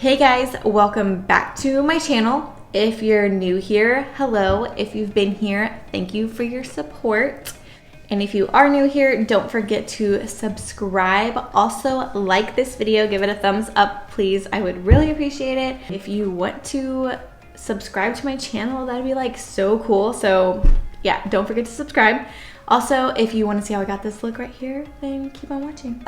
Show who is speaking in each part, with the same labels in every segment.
Speaker 1: Hey guys, welcome back to my channel. If you're new here, hello. If you've been here, thank you for your support. And if you are new here, don't forget to subscribe. Also, like this video, give it a thumbs up, please. I would really appreciate it. If you want to subscribe to my channel, that'd be like so cool. So yeah, don't forget to subscribe. Also, if you want to see how I got this look right here, then keep on watching.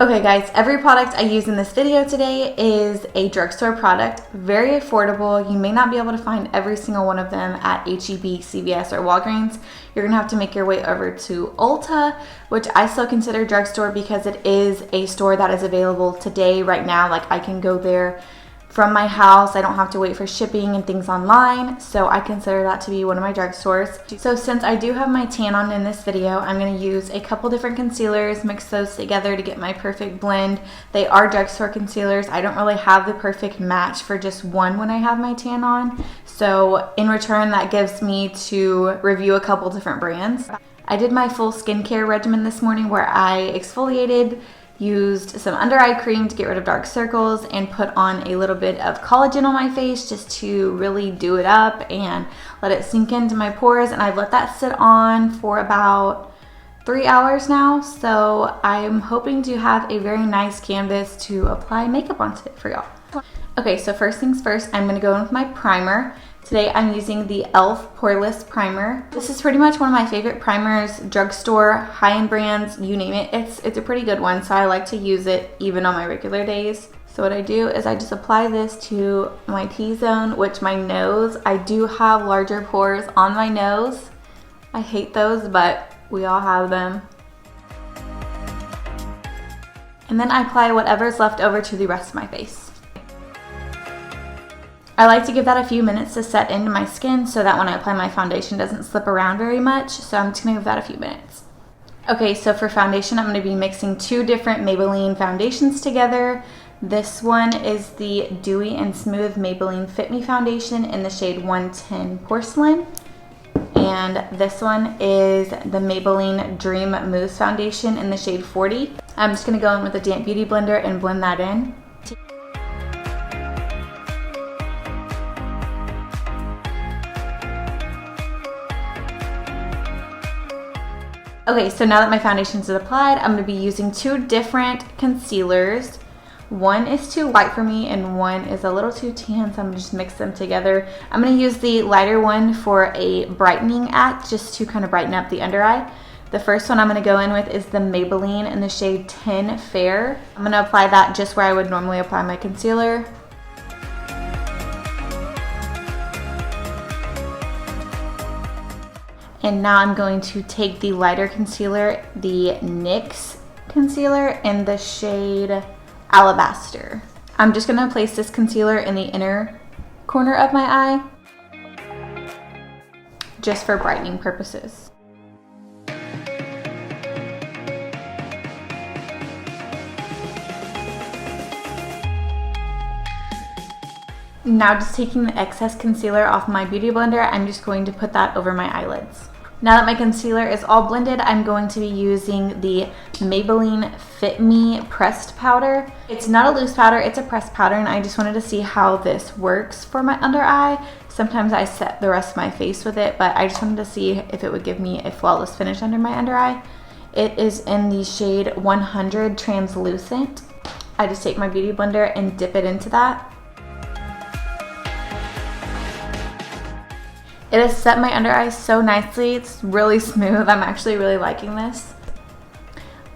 Speaker 1: Okay guys, every product I use in this video today is a drugstore product, very affordable. You may not be able to find every single one of them at H-E-B, CVS, or Walgreens. You're gonna have to make your way over to Ulta, which I still consider drugstore because it is a store that is available today, right now. Like I can go there from my house. I don't have to wait for shipping and things online, so I consider that to be one of my drugstores. So since I do have my tan on in this video, I'm going to use a couple different concealers, mix those together to get my perfect blend. They are drugstore concealers. I don't really have the perfect match for just one when I have my tan on, so in return that gives me to review a couple different brands. I did my full skincare regimen this morning where I exfoliated, used some under eye cream to get rid of dark circles, and put on a little bit of collagen on my face just to really do it up and let it sink into my pores. And I've let that sit on for about 3 hours now, so I'm hoping to have a very nice canvas to apply makeup onto it for y'all. Okay, so first things first, I'm going to go in with my primer. Today I'm using the e.l.f. Poreless Primer. This is pretty much one of my favorite primers, drugstore, high-end brands, you name it. It's a pretty good one, so I like to use it even on my regular days. So what I do is I just apply this to my T-zone, which my nose, I do have larger pores on my nose. I hate those, but we all have them. And then I apply whatever's left over to the rest of my face. I like to give that a few minutes to set into my skin so that when I apply my foundation it doesn't slip around very much, so I'm just going to give that a few minutes. Okay, so for foundation I'm going to be mixing two different Maybelline foundations together. This one is the Dewy and Smooth Maybelline Fit Me Foundation in the shade 110 Porcelain. And this one is the Maybelline Dream Mousse Foundation in the shade 40. I'm just going to go in with a damp beauty blender and blend that in. Okay, so now that my foundation is applied, I'm going to be using two different concealers. One is too light for me and one is a little too tan, so I'm going to just mix them together. I'm going to use the lighter one for a brightening act, just to kind of brighten up the under eye. The first one I'm going to go in with is the Maybelline in the shade 10 Fair. I'm going to apply that just where I would normally apply my concealer. And now I'm going to take the lighter concealer, the NYX concealer in the shade Alabaster. I'm just going to place this concealer in the inner corner of my eye, just for brightening purposes. Now just taking the excess concealer off my beauty blender, I'm just going to put that over my eyelids. Now that my concealer is all blended, I'm going to be using the Maybelline Fit Me Pressed Powder. It's not a loose powder, it's a pressed powder, and I just wanted to see how this works for my under eye. Sometimes I set the rest of my face with it, but I just wanted to see if it would give me a flawless finish under my under eye. It is in the shade 100 Translucent. I just take my beauty blender and dip it into that. It has set my under eye so nicely. It's really smooth. I'm actually really liking this.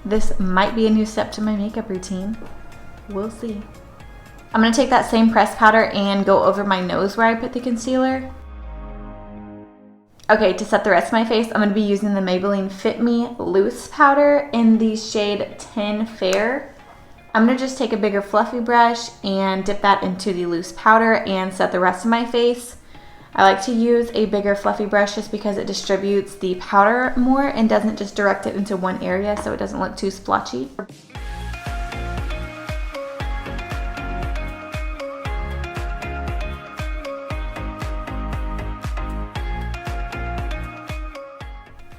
Speaker 1: This might be a new step to my makeup routine. We'll see. I'm going to take that same pressed powder and go over my nose where I put the concealer. Okay, to set the rest of my face, I'm going to be using the Maybelline Fit Me Loose Powder in the shade 10 Fair. I'm going to just take a bigger fluffy brush and dip that into the loose powder and set the rest of my face. I like to use a bigger fluffy brush just because it distributes the powder more and doesn't just direct it into one area so it doesn't look too splotchy.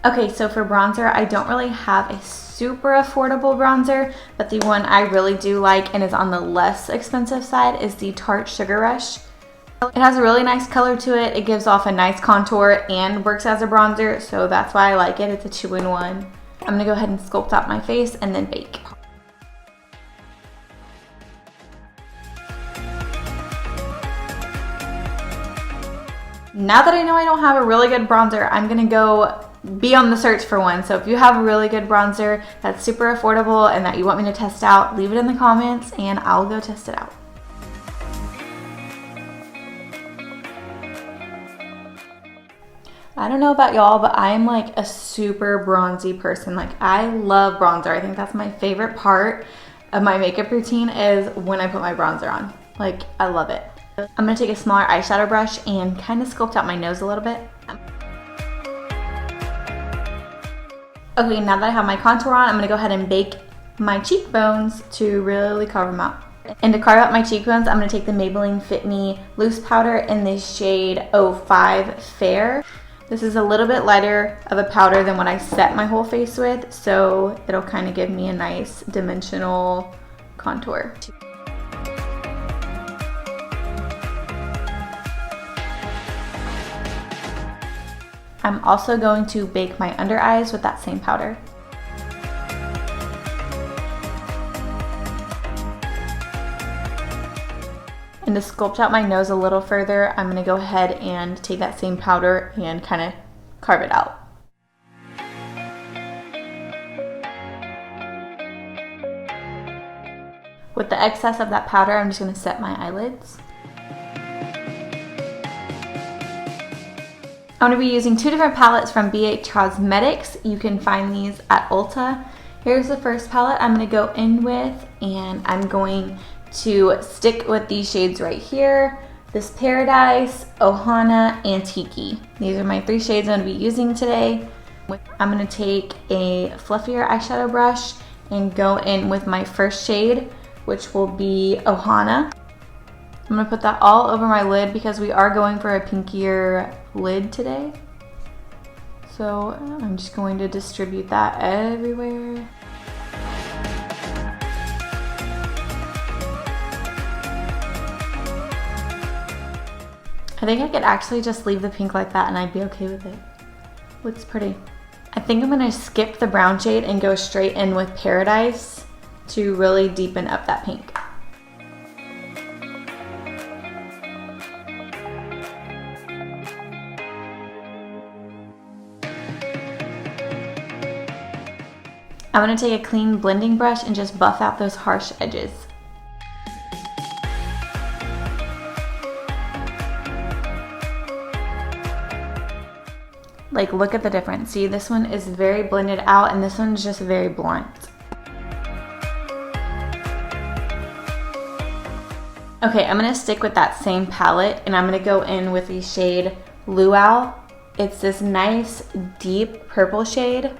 Speaker 1: Okay, so for bronzer, I don't really have a super affordable bronzer, but the one I really do like and is on the less expensive side is the Tarte Sugar Rush. It has a really nice color to it. It gives off a nice contour and works as a bronzer, so that's why I like it. It's a 2-in-1. I'm gonna go ahead and sculpt out my face and then bake. Now that I know I don't have a really good bronzer, I'm gonna go be on the search for one. So if you have a really good bronzer that's super affordable and that you want me to test out, leave it in the comments and I'll go test it out. I don't know about y'all, but I am like a super bronzy person. Like I love bronzer. I think that's my favorite part of my makeup routine is when I put my bronzer on. Like I love it. I'm gonna take a smaller eyeshadow brush and kind of sculpt out my nose a little bit. Okay, now that I have my contour on, I'm gonna go ahead and bake my cheekbones to really carve them out. And to carve out my cheekbones, I'm gonna take the Maybelline Fit Me loose powder in the shade 05 Fair. This is a little bit lighter of a powder than what I set my whole face with, so it'll kind of give me a nice dimensional contour. I'm also going to bake my under eyes with that same powder. And to sculpt out my nose a little further, I'm gonna go ahead and take that same powder and kind of carve it out. With the excess of that powder, I'm just gonna set my eyelids. I'm gonna be using 2 different palettes from BH Cosmetics. You can find these at Ulta. Here's the first palette I'm gonna go in with, and I'm going to stick with these shades right here. This Paradise, Ohana, and Tiki. These are my 3 shades I'm gonna be using today. I'm gonna take a fluffier eyeshadow brush and go in with my first shade, which will be Ohana. I'm gonna put that all over my lid because we are going for a pinkier lid today. So I'm just going to distribute that everywhere. I think I could actually just leave the pink like that and I'd be okay with it. Looks pretty. I think I'm gonna skip the brown shade and go straight in with Paradise to really deepen up that pink. I'm gonna take a clean blending brush and just buff out those harsh edges. Like, look at the difference. See, this one is very blended out and this one's just very blunt. Okay, I'm gonna stick with that same palette and I'm gonna go in with the shade Luau. It's this nice deep purple shade.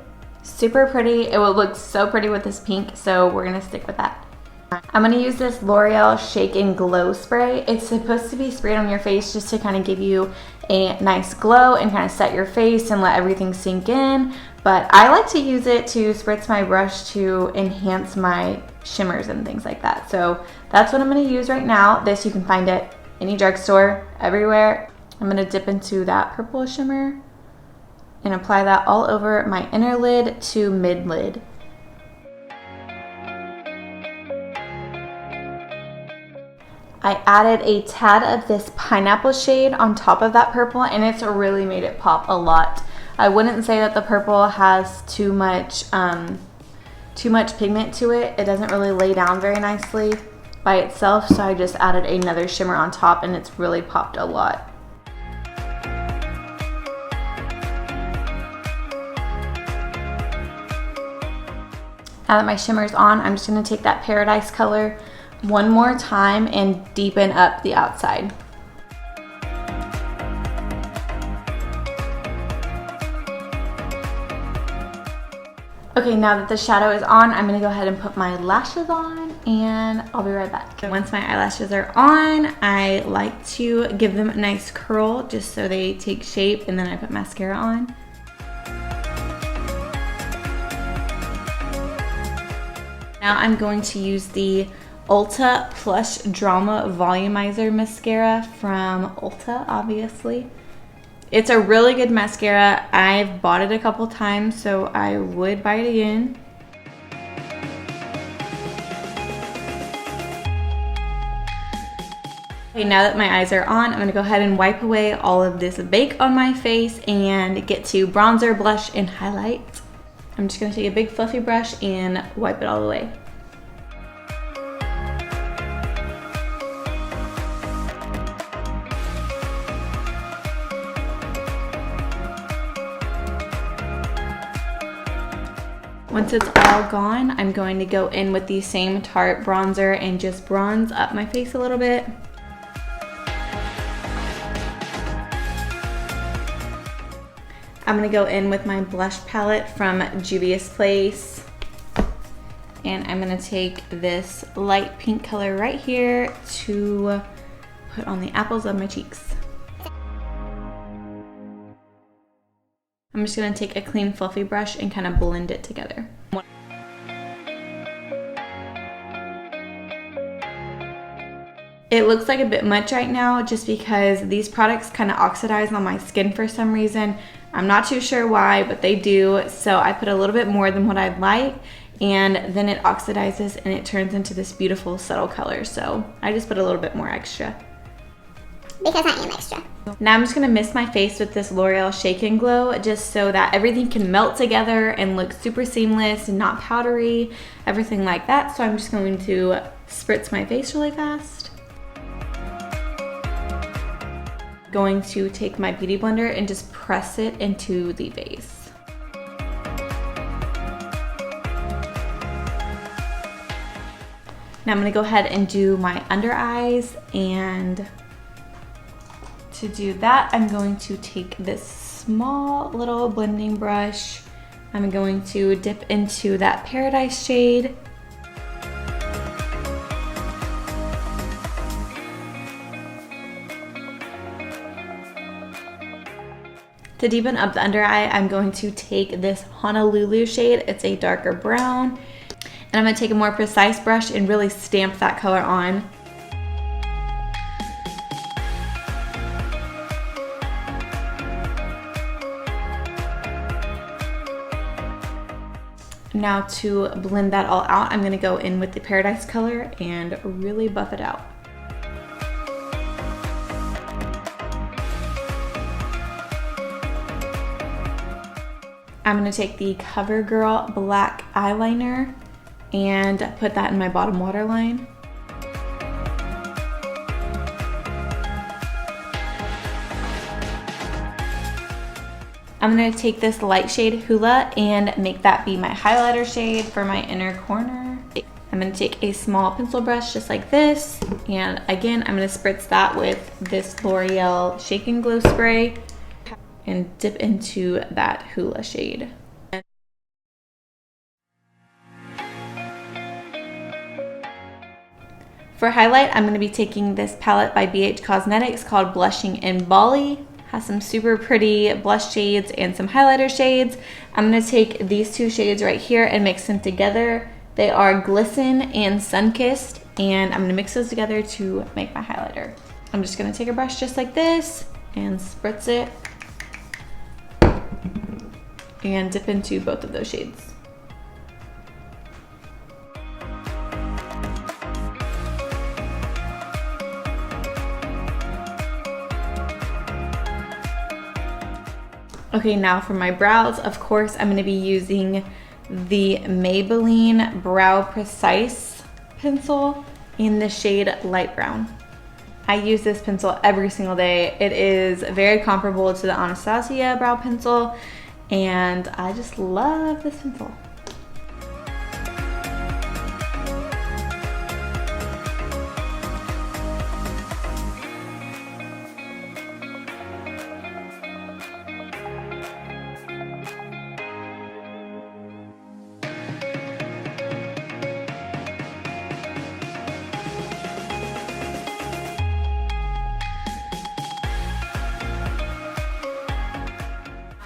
Speaker 1: Super pretty. It will look so pretty with this pink, so we're gonna stick with that. I'm gonna use this L'Oreal Shake and Glow spray. It's supposed to be sprayed on your face just to kind of give you a nice glow and kind of set your face and let everything sink in. But I like to use it to spritz my brush to enhance my shimmers and things like that. So that's what I'm gonna use right now. This you can find at any drugstore, everywhere. I'm gonna dip into that purple shimmer and apply that all over my inner lid to mid lid. I added a tad of this pineapple shade on top of that purple and it's really made it pop a lot. I wouldn't say that the purple has too much pigment to it. It doesn't really lay down very nicely by itself, so I just added another shimmer on top and it's really popped a lot. Now that my shimmer's on, I'm just gonna take that Paradise color one more time and deepen up the outside. Okay, now that the shadow is on, I'm gonna go ahead and put my lashes on and I'll be right back. Once my eyelashes are on, I like to give them a nice curl just so they take shape, and then I put mascara on. Now I'm going to use the Ulta Plush Drama Volumizer Mascara from Ulta, obviously. It's a really good mascara. I've bought it a couple times, so I would buy it again. Okay, now that my eyes are on, I'm gonna go ahead and wipe away all of this bake on my face and get to bronzer, blush, and highlight. I'm just gonna take a big fluffy brush and wipe it all away. Once it's all gone, I'm going to go in with the same Tarte bronzer and just bronze up my face a little bit. I'm gonna go in with my blush palette from Juvia's Place. And I'm gonna take this light pink color right here to put on the apples of my cheeks. I'm just gonna take a clean fluffy brush and kind of blend it together. It looks like a bit much right now just because these products kind of oxidize on my skin for some reason. I'm not too sure why, but they do. So I put a little bit more than what I'd like, and then it oxidizes and it turns into this beautiful subtle color. So I just put a little bit more extra.
Speaker 2: Because I am extra.
Speaker 1: Now I'm just gonna mist my face with this L'Oreal Shake and Glow just so that everything can melt together and look super seamless and not powdery, everything like that. So I'm just going to spritz my face really fast. Going to take my beauty blender and just press it into the base. Now I'm gonna go ahead and do my under eyes, and to do that, I'm going to take this small little blending brush. I'm going to dip into that Paradise shade. To deepen up the under eye, I'm going to take this Honolulu shade. It's a darker brown. And I'm gonna take a more precise brush and really stamp that color on. Now to blend that all out, I'm gonna go in with the Paradise color and really buff it out. I'm gonna take the CoverGirl black eyeliner and put that in my bottom waterline. I'm gonna take this light shade Hula and make that be my highlighter shade for my inner corner. I'm gonna take a small pencil brush just like this, and again, I'm gonna spritz that with this L'Oreal Shake and Glow spray and dip into that Hula shade. For highlight, I'm gonna be taking this palette by BH Cosmetics called Blushing in Bali. Has some super pretty blush shades and some highlighter shades. I'm gonna take these two shades right here and mix them together. They are Glisten and Sunkissed, and I'm gonna mix those together to make my highlighter. I'm just gonna take a brush just like this and spritz it and dip into both of those shades. Okay, now for my brows, of course, I'm gonna be using the Maybelline Brow Precise pencil in the shade Light Brown. I use this pencil every single day. It is very comparable to the Anastasia brow pencil, and I just love this pencil.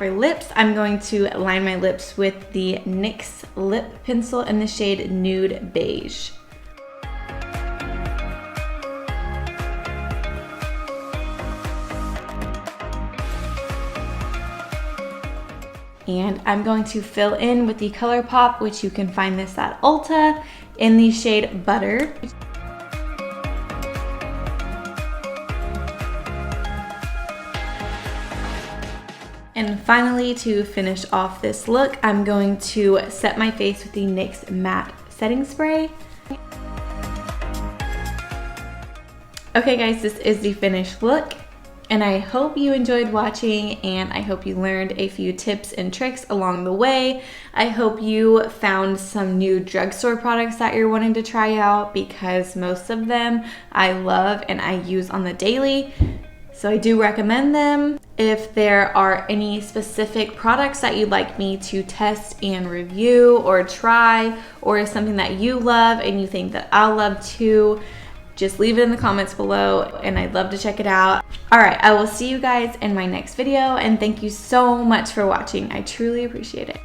Speaker 1: For lips, I'm going to line my lips with the NYX lip pencil in the shade Nude Beige. And I'm going to fill in with the ColourPop, which you can find this at Ulta, in the shade Butter. And finally, to finish off this look, I'm going to set my face with the NYX Matte Setting Spray. Okay guys, this is the finished look. And I hope you enjoyed watching, and I hope you learned a few tips and tricks along the way. I hope you found some new drugstore products that you're wanting to try out, because most of them I love and I use on the daily. So I do recommend them. If there are any specific products that you'd like me to test and review or try, or something that you love and you think that I'll love too, just leave it in the comments below and I'd love to check it out. All right, I will see you guys in my next video, and thank you so much for watching. I truly appreciate it.